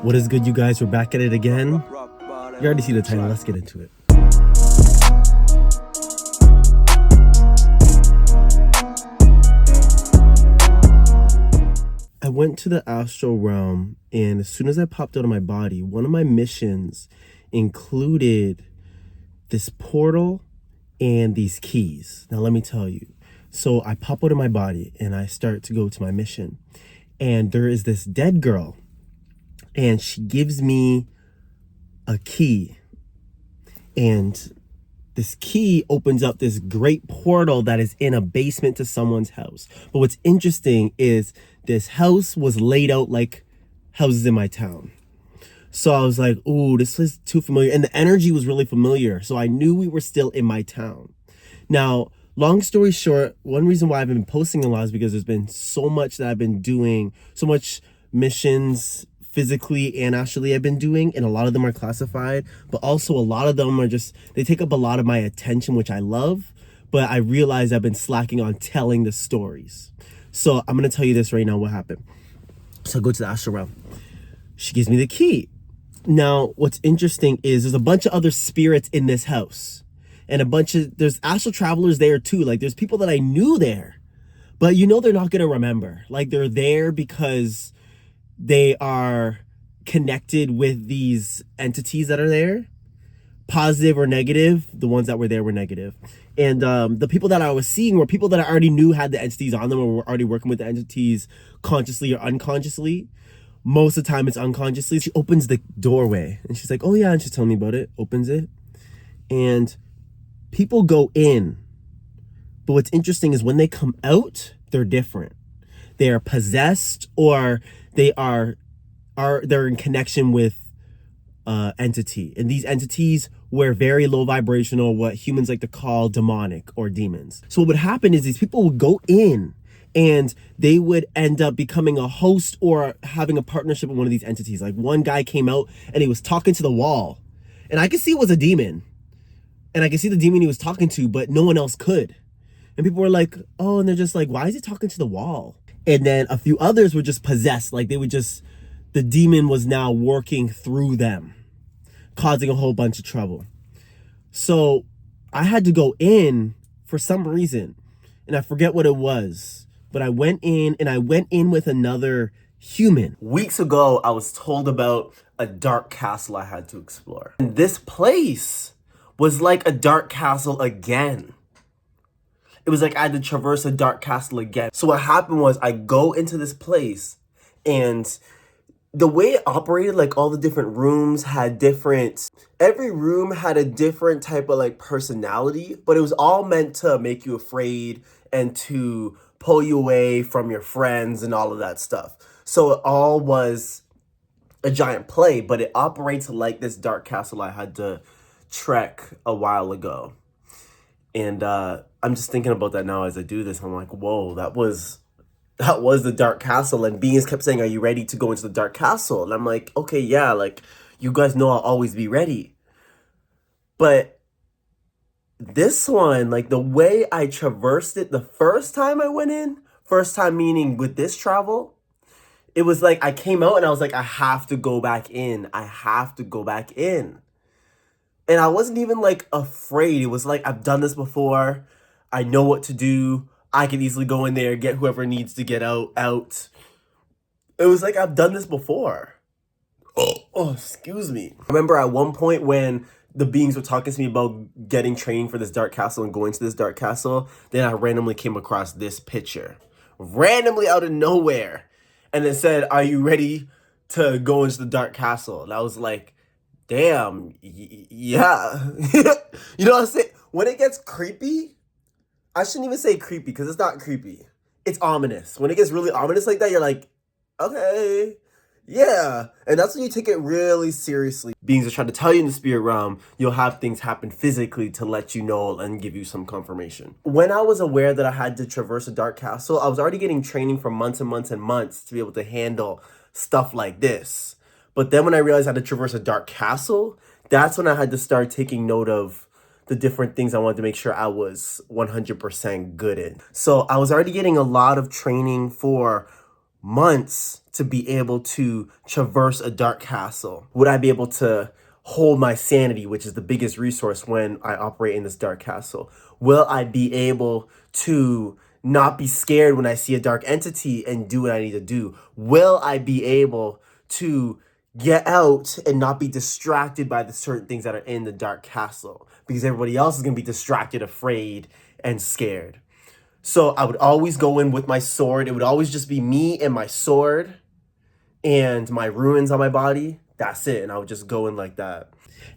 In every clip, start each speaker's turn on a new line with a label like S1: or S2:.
S1: What is good, you guys? We're back at it again. You already see the title. Let's get into it. I went to the astral realm, and as soon as I popped out of my body, one of my missions included this portal and these keys. Now, let me tell you. So I pop out of my body, and I start to go to my mission. And there is this dead girl, and she gives me a key. And this key opens up this great portal that is in a basement to someone's house. But what's interesting is this house was laid out like houses in my town. So I was like, ooh, this is too familiar. And the energy was really familiar. So I knew we were still in my town. Now, long story short, one reason why I've been posting a lot is because there's been so much that I've been doing, so much missions physically and astrally I've been doing, and a lot of them are classified, but also a lot of them are just, they take up a lot of my attention, which I love, but I realize I've been slacking on telling the stories. So I'm going to tell you this right now, what happened. So I go to the astral realm. She gives me the key. Now, what's interesting is there's a bunch of other spirits in this house, and there's astral travelers there too. Like, there's people that I knew there, but you know they're not going to remember. Like, they're there because they are connected with these entities that are there, positive or negative. The ones that were there were negative. And the people that I was seeing were people that I already knew had the entities on them, or were already working with the entities consciously or unconsciously. Most of the time it's unconsciously. She opens the doorway and she's like, oh yeah, and she's telling me about it, opens it, and people go in. But what's interesting is when they come out, they're different. They are possessed, or they're in connection with entity, and these entities were very low vibrational, what humans like to call demonic or demons. So what would happen is these people would go in and they would end up becoming a host or having a partnership with one of these entities. Like, one guy came out and he was talking to the wall, and I could see it was a demon, and I could see the demon he was talking to, but no one else could. And people were like, oh, and they're just like, why is he talking to the wall? And then a few others were just possessed. Like, the demon was now working through them, causing a whole bunch of trouble. So I had to go in for some reason, and I forget what it was, but I went in, and I went in with another human. Weeks ago, I was told about a dark castle I had to explore. And this place was like a dark castle again. It was like I had to traverse a dark castle again. So what happened was I go into this place, and the way it operated, like, all the different rooms had every room had a different type of like personality, but it was all meant to make you afraid and to pull you away from your friends and all of that stuff. So it all was a giant play, but it operates like this dark castle I had to trek a while ago. And I'm just thinking about that now as I do this. I'm like, whoa, that was the dark castle. And beings kept saying, are you ready to go into the dark castle? And I'm like, okay, yeah, like, you guys know I'll always be ready. But this one, like, the way I traversed it the first time I went in, first time meaning with this travel, it was like I came out and I was like, I have to go back in. I have to go back in. And I wasn't even like afraid. It was like, I've done this before. I know what to do. I can easily go in there, get whoever needs to get out. It was like, I've done this before. Oh, excuse me. I remember at one point when the beings were talking to me about getting training for this dark castle and going to this dark castle, then I randomly came across this picture. Randomly out of nowhere. And it said, are you ready to go into the dark castle? And I was like, damn, yeah. You know what I'm saying? When it gets creepy, I shouldn't even say creepy because it's not creepy. It's ominous. When it gets really ominous like that, you're like, okay, yeah. And that's when you take it really seriously. Beings are trying to tell you in the spirit realm, you'll have things happen physically to let you know and give you some confirmation. When I was aware that I had to traverse a dark castle, I was already getting training for months and months and months to be able to handle stuff like this. But then when I realized I had to traverse a dark castle, that's when I had to start taking note of the different things I wanted to make sure I was 100% good in. So I was already getting a lot of training for months to be able to traverse a dark castle? Would I be able to hold my sanity, which is the biggest resource when I operate in this dark castle? Will I be able to not be scared when I see a dark entity and do what I need to do? Will I be able to get out and not be distracted by the certain things that are in the dark castle? Because everybody else is going to be distracted, afraid, and scared. So I would always go in with my sword. It would always just be me and my sword and my ruins on my body. That's it. And I would just go in like that.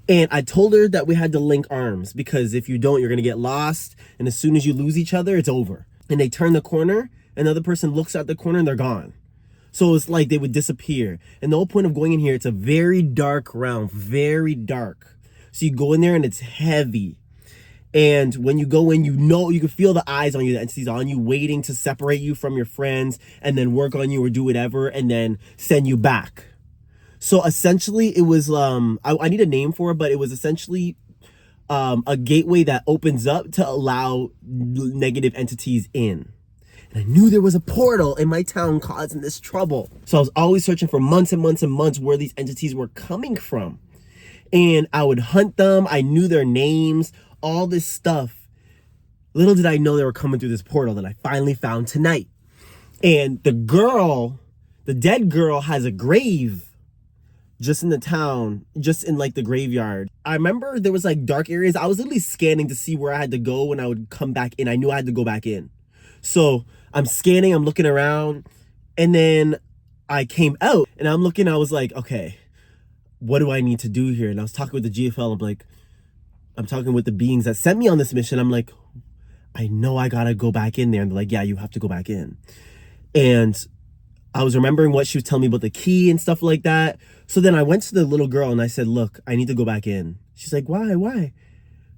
S1: And I told her that we had to link arms, because if you don't, you're going to get lost. And as soon as you lose each other, it's over. And they turn the corner, and the other person looks at the corner and they're gone. So it's like they would disappear. And the whole point of going in here, it's a very dark realm, very dark. So you go in there and it's heavy. And when you go in, you know, you can feel the eyes on you, the entities on you, waiting to separate you from your friends and then work on you or do whatever and then send you back. So essentially it was, I need a name for it, but it was essentially a gateway that opens up to allow negative entities in. And I knew there was a portal in my town causing this trouble. So I was always searching for months and months and months where these entities were coming from. And I would hunt them. I knew their names, all this stuff. Little did I know they were coming through this portal that I finally found tonight. And the girl, the dead girl, has a grave just in the town, just in like the graveyard. I remember there was like dark areas. I was literally scanning to see where I had to go when I would come back in. I knew I had to go back in. So I'm scanning, I'm looking around, and then I came out and I'm looking, I was like, okay, what do I need to do here? And I was talking with the GFL. I'm talking with the beings that sent me on this mission. I'm like, I know I gotta go back in there. And they're like, yeah, you have to go back in. And I was remembering what she was telling me about the key and stuff like that. So then I went to the little girl and I said, look, I need to go back in. She's like, why?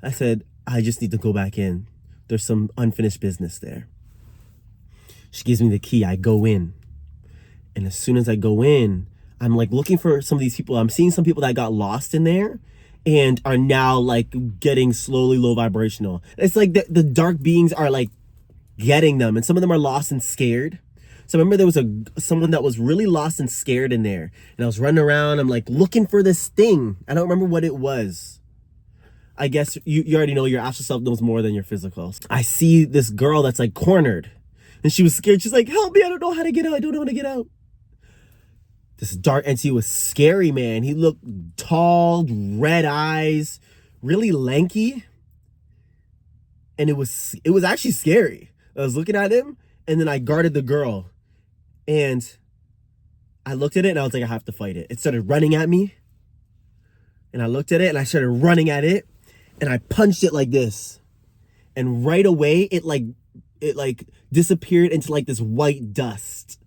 S1: I said, I just need to go back in. There's some unfinished business there. She gives me the key. I go in. And as soon as I go in, I'm like looking for some of these people. I'm seeing some people that got lost in there and are now like getting slowly low vibrational. It's like the dark beings are like getting them, and some of them are lost and scared. So I remember there was someone that was really lost and scared in there, and I was running around. I'm like looking for this thing. I don't remember what it was. I guess you already know your astral self knows more than your physical. I see this girl that's like cornered, and she was scared. She's like, help me, I don't know how to get out. I don't know how to get out. This dark entity was scary, man. He looked tall, red eyes, really lanky. And it was actually scary. I was looking at him, and then I guarded the girl. And I looked at it, and I was like, I have to fight it. It started running at me. And I looked at it, and I started running at it. And I punched it like this. And right away, it disappeared into like this white dust.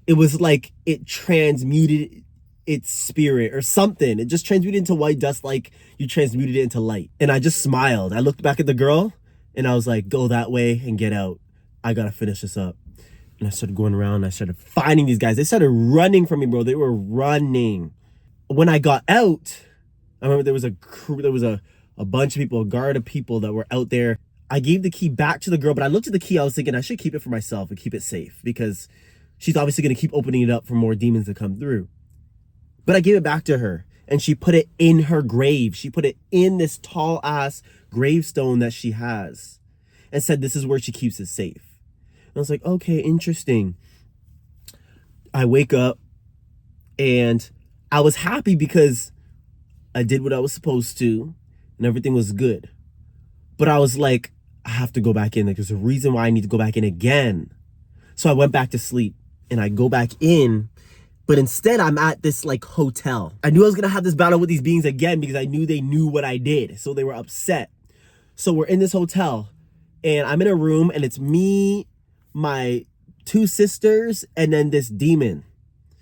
S1: It was like it transmuted its spirit or something. It just transmuted into white dust like you transmuted it into light. And I just smiled. I looked back at the girl and I was like, go that way and get out. I gotta finish this up. And I started going around and I started finding these guys. They started running from me, bro. They were running. When I got out, I remember there was a crew, there was a bunch of people, a guard of people that were out there. I gave the key back to the girl, but I looked at the key. I was thinking I should keep it for myself and keep it safe because she's obviously going to keep opening it up for more demons to come through. But I gave it back to her and she put it in her grave. She put it in this tall ass gravestone that she has and said, this is where she keeps it safe. And I was like, okay, interesting. I wake up and I was happy because I did what I was supposed to and everything was good. But I was like, I have to go back in. Like, there's a reason why I need to go back in again. So I went back to sleep and I go back in, but instead I'm at this like hotel. I knew I was gonna have this battle with these beings again because I knew they knew what I did. So they were upset. So we're in this hotel and I'm in a room and it's me, my two sisters, and then this demon.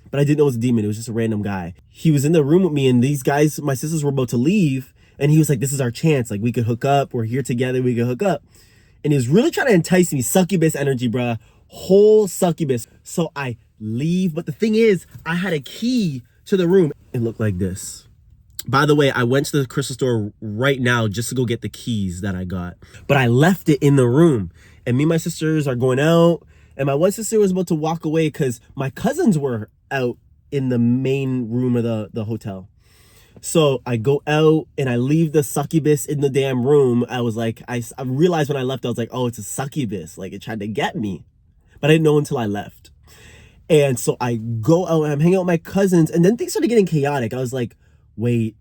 S1: But I didn't know it was a demon. It was just a random guy. He was in the room with me and these guys, my sisters, were about to leave. And he was like, this is our chance. Like, we could hook up. We're here together. We could hook up. And he was really trying to entice me. Succubus energy, bruh. Whole succubus. So I leave. But the thing is, I had a key to the room. It looked like this. By the way, I went to the crystal store right now just to go get the keys that I got. But I left it in the room. And me and my sisters are going out. And my one sister was about to walk away because my cousins were out in the main room of the hotel. So I go out and I leave the succubus in the damn room. I was like, I realized when I left, I was like, oh, it's a succubus. Like, it tried to get me. But I didn't know until I left. And so I go out and I'm hanging out with my cousins. And then things started getting chaotic. I was like, wait,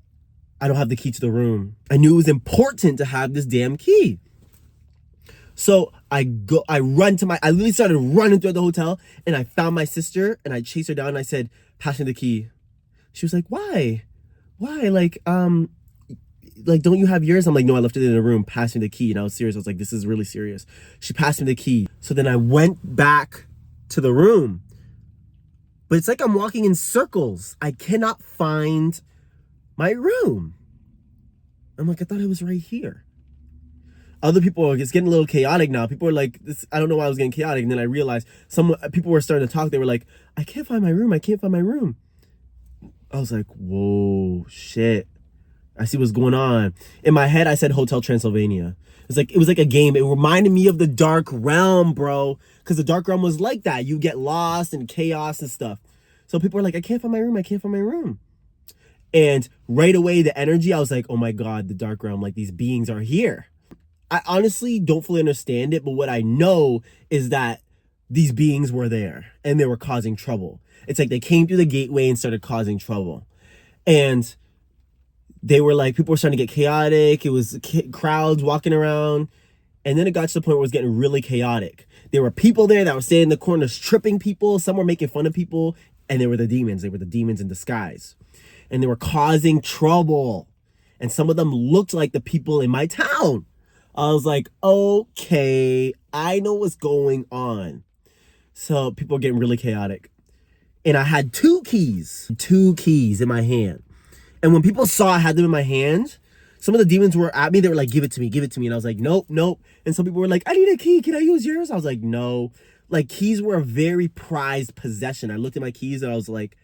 S1: I don't have the key to the room. I knew it was important to have this damn key. So I literally started running through the hotel and I found my sister and I chased her down and I said, pass me the key. She was like, why? Like, don't you have yours? I'm like, no, I left it in the room. Pass me the key. And I was serious. I was like, this is really serious. She passed me the key. So then I went back to the room, but it's like I'm walking in circles. I cannot find my room. I'm like, I thought it was right here. Other people, it's getting a little chaotic now. People are like, this, I don't know why I was getting chaotic. And then I realized people were starting to talk. They were like, I can't find my room. I can't find my room. I was like, whoa, shit. I see what's going on. In my head, I said Hotel Transylvania. It was like a game. It reminded me of the Dark Realm, bro. Because the Dark Realm was like that. You get lost and chaos and stuff. So people were like, I can't find my room. I can't find my room. And right away, the energy, I was like, oh my God, the Dark Realm. Like, these beings are here. I honestly don't fully understand it, but what I know is that these beings were there and they were causing trouble. It's like they came through the gateway and started causing trouble. And they were like, people were starting to get chaotic. It was crowds walking around. And then it got to the point where it was getting really chaotic. There were people there that were standing in the corners tripping people. Some were making fun of people. And they were the demons. They were the demons in disguise. And they were causing trouble. And some of them looked like the people in my town. I was like, okay, I know what's going on. So people are getting really chaotic. And I had two keys in my hand. And when people saw I had them in my hand, some of the demons were at me. They were like, give it to me. And I was like, nope. And some people were like, I need a key. Can I use yours? I was like, no. Like, keys were a very prized possession. I looked at my keys and I was like,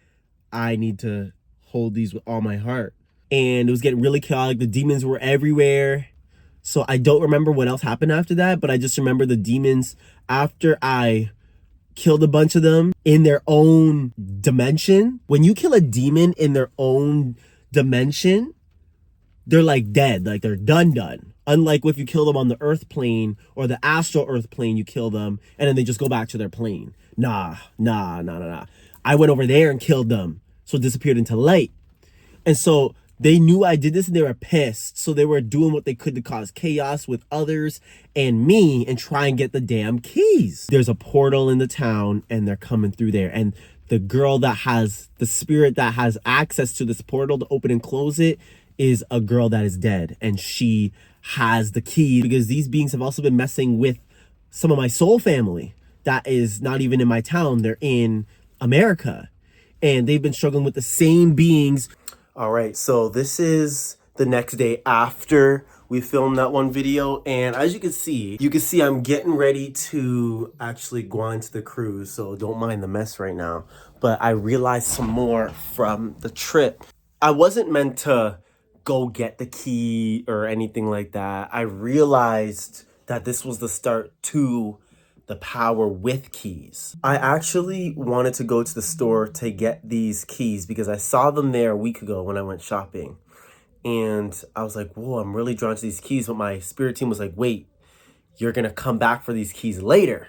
S1: I need to hold these with all my heart. And it was getting really chaotic. The demons were everywhere. So I don't remember what else happened after that, but I just remember the demons, after I killed a bunch of them in their own dimension. When you kill a demon in their own dimension, they're like dead, like they're done. Unlike if you kill them on the earth plane or the astral earth plane, you kill them and then they just go back to their plane. Nah. I went over there and killed them, so it disappeared into light. And so they knew I did this and they were pissed. So they were doing what they could to cause chaos with others and me and try and get the damn keys. There's a portal in the town and they're coming through there. And the girl that has, the spirit that has access to this portal to open and close it is a girl that is dead. And she has the key because these beings have also been messing with some of my soul family that is not even in my town. They're in America. And they've been struggling with the same beings. All right, so this is the next day after we filmed that one video. And as you can see I'm getting ready to actually go on to the cruise. So don't mind the mess right now. But I realized some more from the trip. I wasn't meant to go get the key or anything like that. I realized that this was the start to the power with keys. I actually wanted to go to the store to get these keys because I saw them there a week ago when I went shopping. And I was like, whoa, I'm really drawn to these keys. But my spirit team was like, wait, you're gonna come back for these keys later.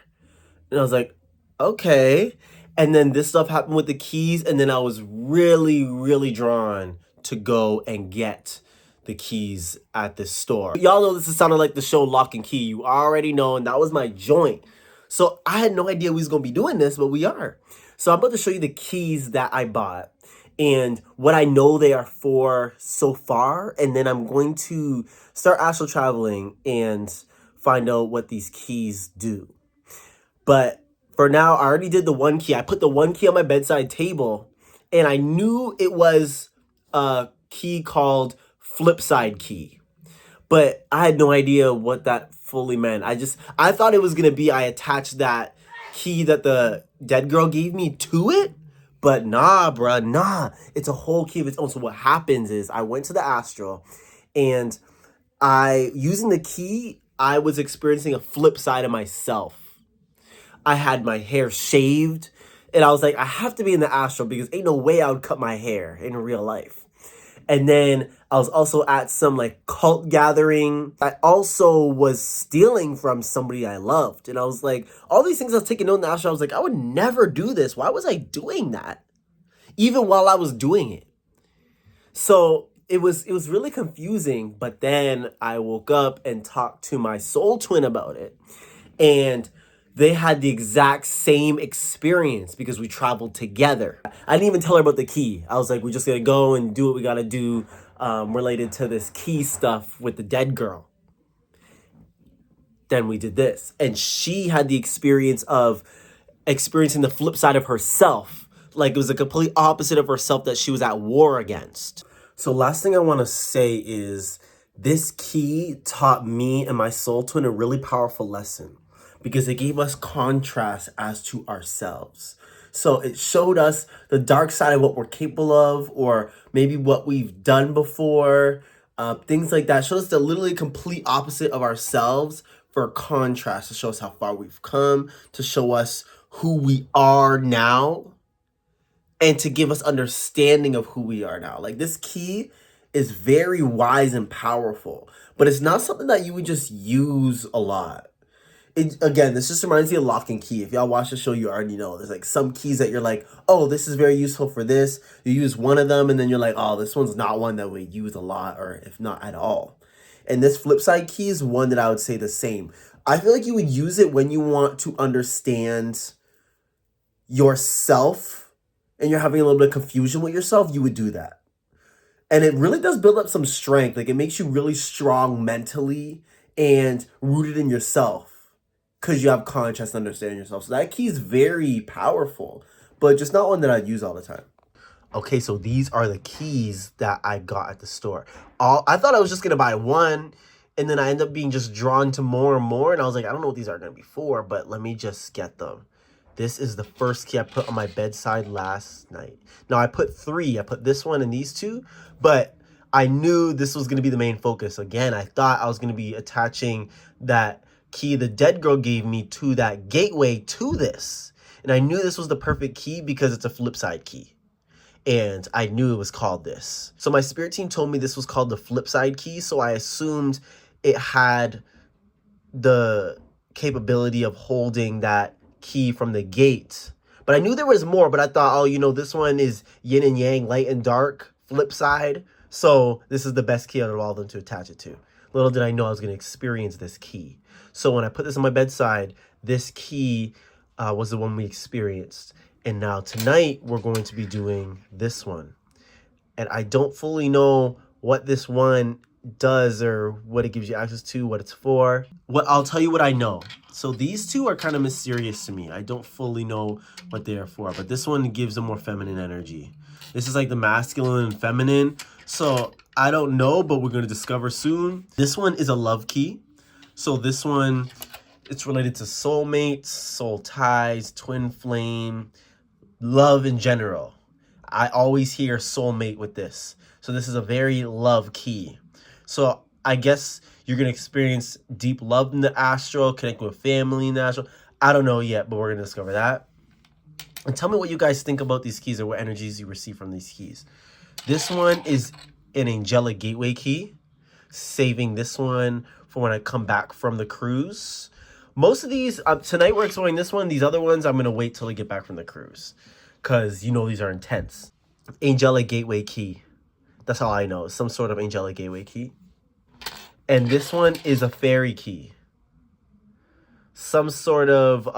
S1: And I was like, okay. And then this stuff happened with the keys. And then I was really, really drawn to go and get the keys at this store. Y'all know this is sounding like the show Lock and Key. You already know, and that was my joint. So I had no idea we was going to be doing this, but we are. So I'm about to show you the keys that I bought and what I know they are for so far. And then I'm going to start astral traveling and find out what these keys do. But for now, I already did the one key. I put the one key on my bedside table and I knew it was a key called flipside key. But I had no idea what that fully meant. I thought it was going to be I attached that key that the dead girl gave me to it. But nah, bruh, nah. It's a whole key of its own. So what happens is I went to the astral and using the key, I was experiencing a flip side of myself. I had my hair shaved. And I was like, I have to be in the astral because ain't no way I would cut my hair in real life. And then I was also at some like cult gathering. I also was stealing from somebody I loved. And I was like, all these things I was taking note in the astral, I was like, I would never do this. Why was I doing that? Even while I was doing it. So it was really confusing. But then I woke up and talked to my soul twin about it. And they had the exact same experience because we traveled together. I didn't even tell her about the key. I was like, we're just gonna go and do what we gotta do related to this key stuff with the dead girl. Then we did this. And she had the experience of experiencing the flip side of herself. Like it was a complete opposite of herself that she was at war against. So last thing I wanna say is this key taught me and my soul twin a really powerful lesson, because it gave us contrast as to ourselves. So it showed us the dark side of what we're capable of, or maybe what we've done before, things like that. Showed us the literally complete opposite of ourselves for contrast, to show us how far we've come, to show us who we are now, and to give us understanding of who we are now. Like this key is very wise and powerful, but it's not something that you would just use a lot. Again, this just reminds me of Lock and Key. If y'all watch the show, you already know. There's like some keys that you're like, oh, this is very useful for this. You use one of them, and then you're like, oh, this one's not one that we use a lot, or if not at all. And this flipside key is one that I would say the same. I feel like you would use it when you want to understand yourself and you're having a little bit of confusion with yourself. You would do that. And it really does build up some strength. Like it makes you really strong mentally and rooted in yourself, because you have contrast to understand yourself. So that key is very powerful, but just not one that I'd use all the time. Okay, so these are the keys that I got at the store. I thought I was just going to buy one, and then I ended up being just drawn to more and more, and I was like, I don't know what these are going to be for, but let me just get them. This is the first key I put on my bedside last night. Now, I put 3. I put this one and these 2, but I knew this was going to be the main focus. Again, I thought I was going to be attaching that key the dead girl gave me to that gateway to this. And I knew this was the perfect key because it's a flipside key. And I knew it was called this. So my spirit team told me this was called the flipside key. So I assumed it had the capability of holding that key from the gate. But I knew there was more, but I thought, oh, you know, this one is yin and yang, light and dark, flip side. So this is the best key out of all of them to attach it to. Little did I know I was going to experience this key. So when I put this on my bedside, this key was the one we experienced. And now tonight, we're going to be doing this one. And I don't fully know what this one does or what it gives you access to, what it's for. I'll tell you what I know. So these two are kind of mysterious to me. I don't fully know what they are for, but this one gives a more feminine energy. This is like the masculine and feminine. So I don't know, but we're going to discover soon. This one is a love key. So this one, it's related to soulmates, soul ties, twin flame, love in general. I always hear soulmate with this. So this is a very love key. So I guess you're going to experience deep love in the astral, connect with family in the astral. I don't know yet, but we're going to discover that. And tell me what you guys think about these keys or what energies you receive from these keys. This one is an angelic gateway key. Saving this one for when I come back from the cruise. Most of these, tonight we're exploring this one. These other ones, I'm going to wait till I get back from the cruise, because you know these are intense. Angelic gateway key. That's all I know. Some sort of angelic gateway key. And this one is a fairy key. Some sort of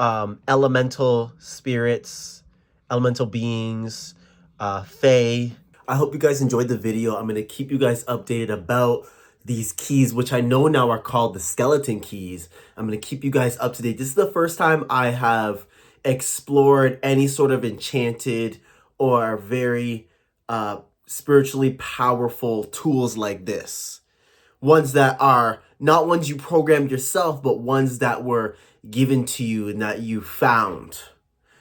S1: elemental spirits, elemental beings, fae. I hope you guys enjoyed the video. I'm going to keep you guys updated about these keys, which I know now are called the skeleton keys. I'm going to keep you guys up to date. This is the first time I have explored any sort of enchanted or very spiritually powerful tools like this. Ones that are not ones you programmed yourself, but ones that were given to you and that you found.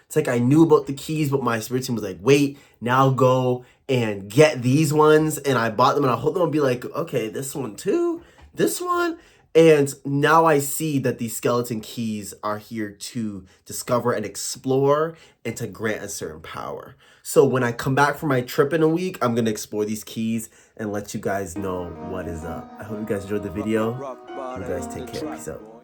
S1: It's like I knew about the keys, but my spirit team was like, wait, now go and get these ones. And I bought them and I hold them and be like, okay, this one too, this one. And now I see that these skeleton keys are here to discover and explore and to grant a certain power. So when I come back from my trip in a week, I'm going to explore these keys and let you guys know what is up. I hope you guys enjoyed the video. You guys take care. Peace out.